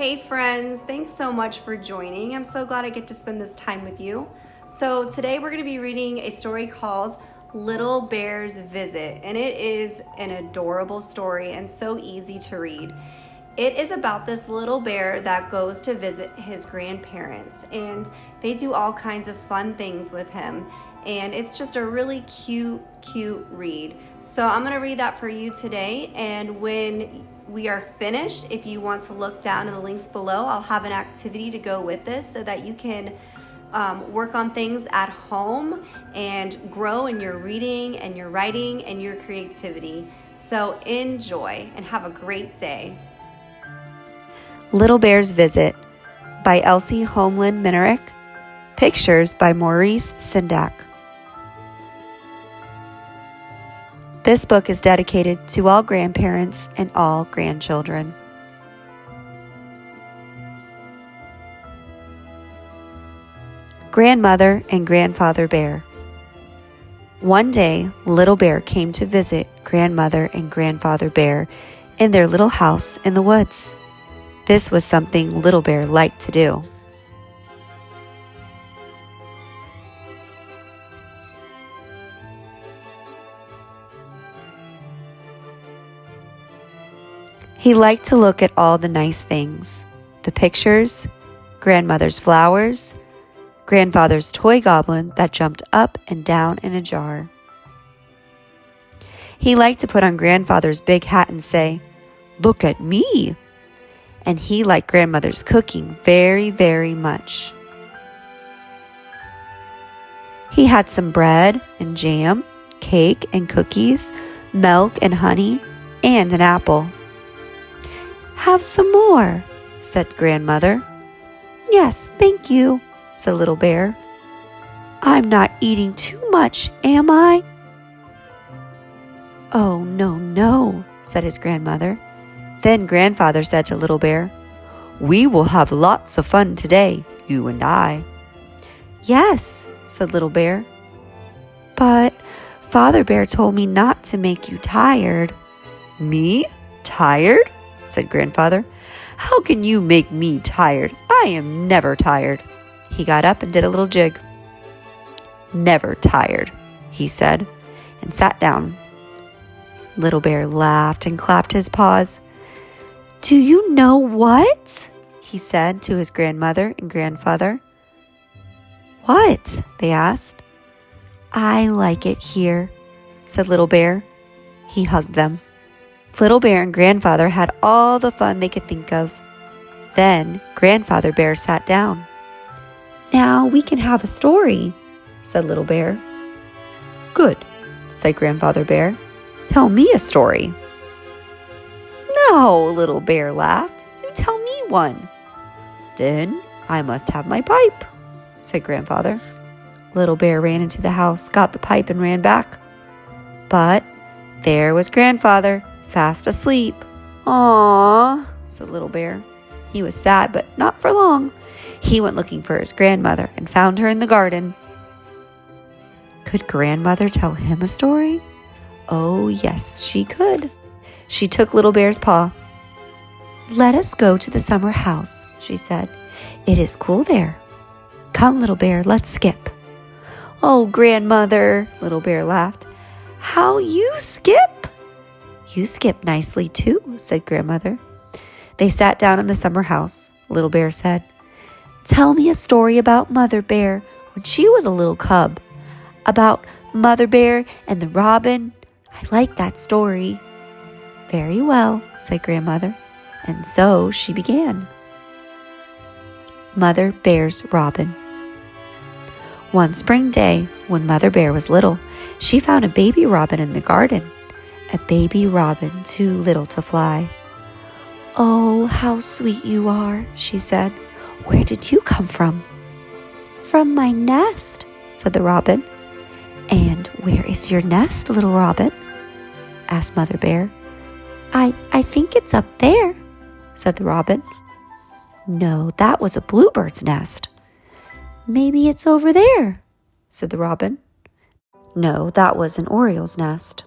Hey friends, thanks so much for joining. I'm so glad I get to spend this time with you. So today we're going to be reading a story called Little Bear's Visit, and it is an adorable story and so easy to read. It is about this little bear that goes to visit his grandparents, and they do all kinds of fun things with him, and it's just a really cute read. So I'm going to read that for you today, and when we are finished, if you want to look down in the links below, I'll have an activity to go with this so that you can work on things at home and grow in your reading and your writing and your creativity. So enjoy and have a great day. Little Bear's Visit by Else Holmelund Minarik. Pictures by Maurice Sindak. This book is dedicated to all grandparents and all grandchildren. Grandmother and Grandfather Bear. One day, Little Bear came to visit Grandmother and Grandfather Bear in their little house in the woods. This was something Little Bear liked to do. He liked to look at all the nice things, the pictures, grandmother's flowers, grandfather's toy goblin that jumped up and down in a jar. He liked to put on grandfather's big hat and say, "Look at me!" And he liked grandmother's cooking very, very much. He had some bread and jam, cake and cookies, milk and honey, and an apple. "Have some more," said grandmother. "Yes, thank you," said Little Bear. "I'm not eating too much, am I?" "Oh, no, said his grandmother. Then grandfather said to Little Bear, "We will have lots of fun today, you and I." "Yes," said Little Bear. "But Father Bear told me not to make you tired." "Me? Tired?" said grandfather. "How can you make me tired? I am never tired." He got up and did a little jig. "Never tired," he said, and sat down. Little Bear laughed and clapped his paws. "Do you know what?" he said to his grandmother and grandfather. "What?" they asked. "I like it here," said Little Bear. He hugged them. Little Bear and Grandfather had all the fun they could think of. Then Grandfather Bear sat down. "Now we can have a story," said Little Bear. "Good," said Grandfather Bear. "Tell me a story." "No," Little Bear laughed. "You tell me one." "Then I must have my pipe," said Grandfather. Little Bear ran into the house, got the pipe, and ran back. But there was Grandfather, fast asleep. "Aww," said Little Bear. He was sad, but not for long. He went looking for his grandmother and found her in the garden. Could Grandmother tell him a story? Oh, yes, she could. She took Little Bear's paw. "Let us go to the summer house," she said. "It is cool there. Come, Little Bear, let's skip." "Oh, Grandmother," Little Bear laughed. "How you skip?" "You skip nicely too," said Grandmother. They sat down in the summer house. Little Bear said, "Tell me a story about Mother Bear when she was a little cub. About Mother Bear and the robin. I like that story." "Very well," said Grandmother. And so she began. Mother Bear's Robin. One spring day, when Mother Bear was little, she found a baby robin in the garden. A baby robin too little to fly. "Oh, how sweet you are," she said. "Where did you come from?" "From my nest," said the robin. "And where is your nest, little robin?" asked Mother Bear. I think it's up there," said the robin. "No, that was a bluebird's nest." "Maybe it's over there," said the robin. "No, that was an oriole's nest."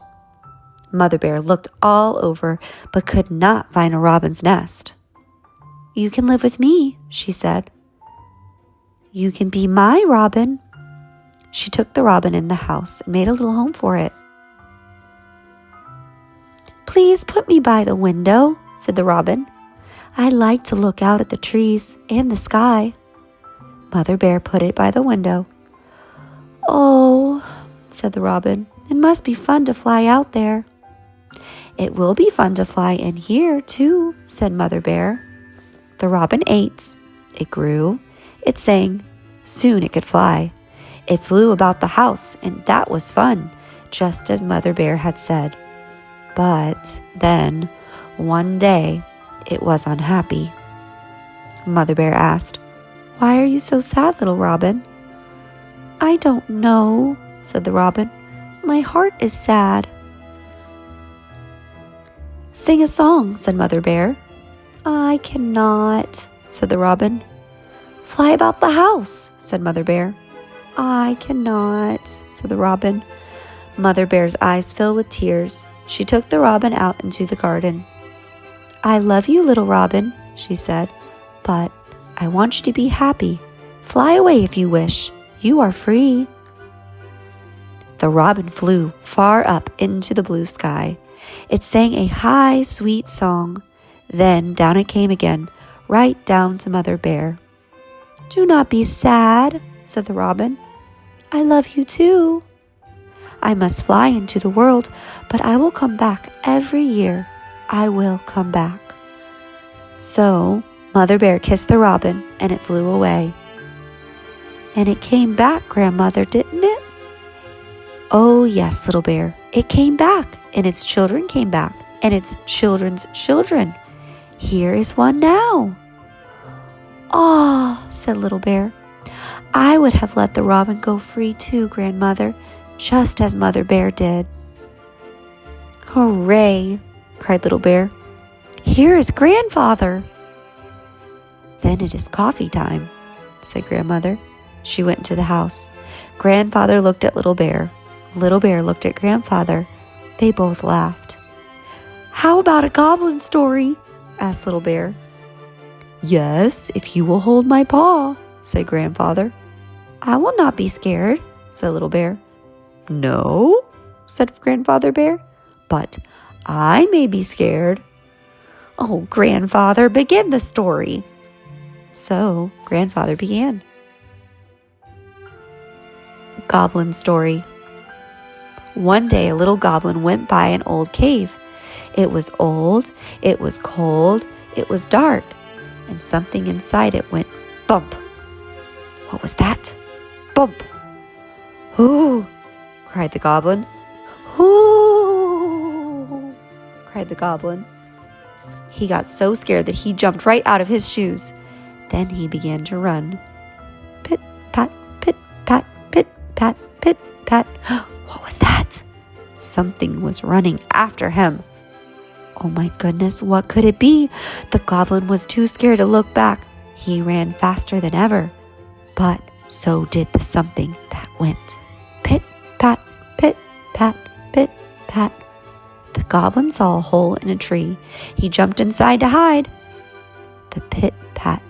Mother Bear looked all over but could not find a robin's nest. You can live with me, she said. You can be my robin. She took the robin in the house and made a little home for it. Please put me by the window, said the robin. I like to look out at the trees and the sky. Mother Bear put it by the window. Oh, said the robin, it must be fun to fly out there. It will be fun to fly in here, too, said Mother Bear. The robin ate. It grew. It sang. Soon it could fly. It flew about the house, and that was fun, just as Mother Bear had said. But then, one day, it was unhappy. Mother Bear asked, Why are you so sad, little robin? I don't know, said the robin. My heart is sad. Sing a song, said Mother Bear. I cannot, said the robin. Fly about the house, said Mother Bear. I cannot, said the robin. Mother Bear's eyes filled with tears. She took the robin out into the garden. I love you, little robin, she said, but I want you to be happy. Fly away if you wish. You are free. The robin flew far up into the blue sky. It sang a high, sweet song. Then down it came again, right down to Mother Bear. Do not be sad, said the robin. I love you too. I must fly into the world, but I will come back every year. I will come back. So Mother Bear kissed the robin, and it flew away. And it came back, Grandmother, didn't it? Oh, yes, little bear. It came back, and its children came back, and its children's children. Here is one now. Ah, said Little Bear. I would have let the robin go free too, Grandmother, just as Mother Bear did. Hooray, cried Little Bear. Here is Grandfather. Then it is coffee time, said Grandmother. She went into the house. Grandfather looked at Little Bear. Little Bear looked at Grandfather. They both laughed. How about a goblin story? Asked Little Bear. Yes, if you will hold my paw, said Grandfather. I will not be scared, said Little Bear. No, said Grandfather Bear, but I may be scared. Oh, Grandfather, begin the story. So Grandfather began. Goblin Story. One day a little goblin went by an old cave. It was old, it was cold, it was dark, and something inside it went bump. What was that? Bump. Ooh, cried the goblin. Ooh, cried the goblin. He got so scared that he jumped right out of his shoes. Then he began to run. Pit, pat, pit, pat, pit, pat, pit, pat. What was that? Something was running after him. Oh my goodness, what could it be? The goblin was too scared to look back. He ran faster than ever. But so did the something that went. Pit, pat, pit, pat, pit, pat. The goblin saw a hole in a tree. He jumped inside to hide. The pit, pat,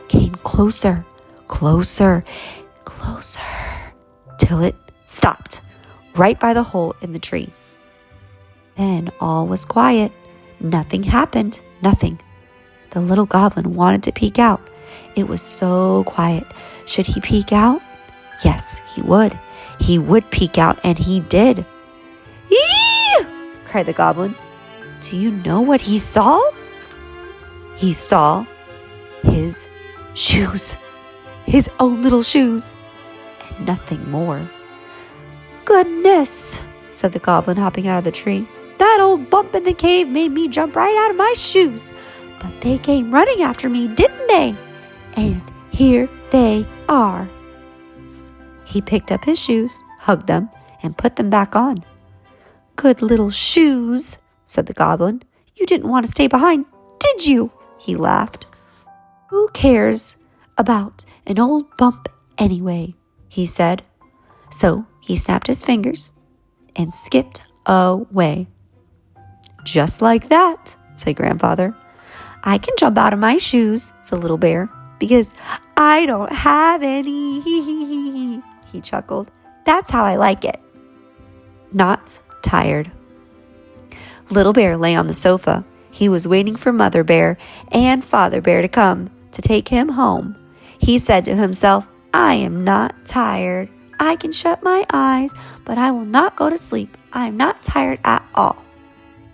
came closer, closer, closer, till it stopped right by the hole in the tree. Then all was quiet. Nothing happened, nothing. The little goblin wanted to peek out. It was so quiet. Should he peek out? Yes, he would. He would peek out, and he did. Eee! Cried the goblin. Do you know what he saw? He saw his shoes, his own little shoes, and nothing more. Goodness, said the goblin, hopping out of the tree. That old bump in the cave made me jump right out of my shoes. But they came running after me, didn't they? And here they are. He picked up his shoes, hugged them, and put them back on. Good little shoes, said the goblin. You didn't want to stay behind, did you? He laughed. Who cares about an old bump anyway, he said. So he snapped his fingers and skipped away. Just like that, said Grandfather. I can jump out of my shoes, said Little Bear, because I don't have any. He chuckled. That's how I like it. Not tired. Little Bear lay on the sofa. He was waiting for Mother Bear and Father Bear to come to take him home. He said to himself, I am not tired. I can shut my eyes, but I will not go to sleep. I am not tired at all.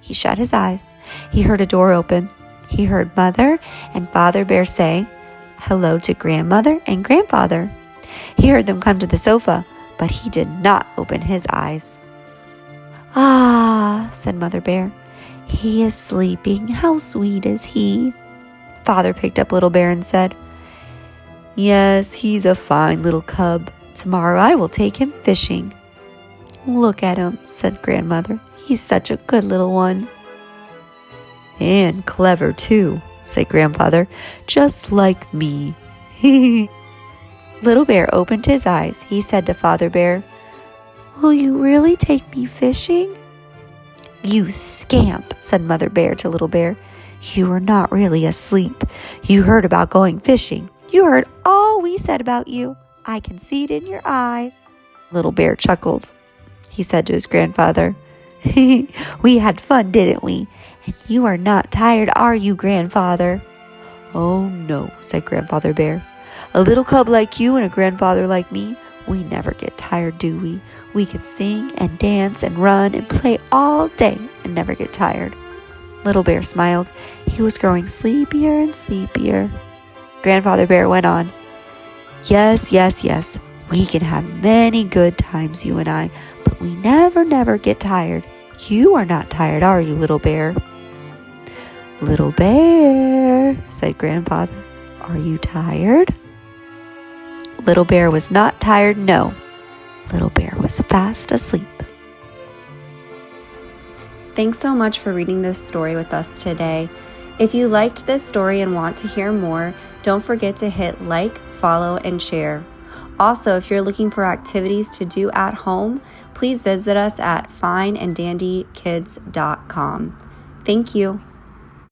He shut his eyes. He heard a door open. He heard Mother and Father Bear say hello to Grandmother and Grandfather. He heard them come to the sofa, but he did not open his eyes. Ah, said Mother Bear. He is sleeping. How sweet is he? Father picked up Little Bear and said, Yes, he's a fine little cub. Tomorrow I will take him fishing. Look at him, said Grandmother. He's such a good little one. And clever too, said Grandfather, just like me. Little Bear opened his eyes. He said to Father Bear, Will you really take me fishing? You scamp, said Mother Bear to Little Bear. You are not really asleep. You heard about going fishing. You heard all we said about you. I can see it in your eye. Little Bear chuckled. He said to his grandfather, We had fun, didn't we? And you are not tired, are you, Grandfather? Oh, no, said Grandfather Bear. A little cub like you and a grandfather like me, we never get tired, do we? We can sing and dance and run and play all day and never get tired. Little Bear smiled. He was growing sleepier and sleepier. Grandfather Bear went on. Yes, yes, yes. We can have many good times, you and I, but we never get tired. You are not tired, are you, Little Bear? Little Bear, said Grandfather, are you tired? Little Bear was not tired, no. Little Bear was fast asleep. Thanks so much for reading this story with us today. If you liked this story and want to hear more, don't forget to hit like, follow, and share. Also, if you're looking for activities to do at home, please visit us at fineanddandykids.com. Thank you.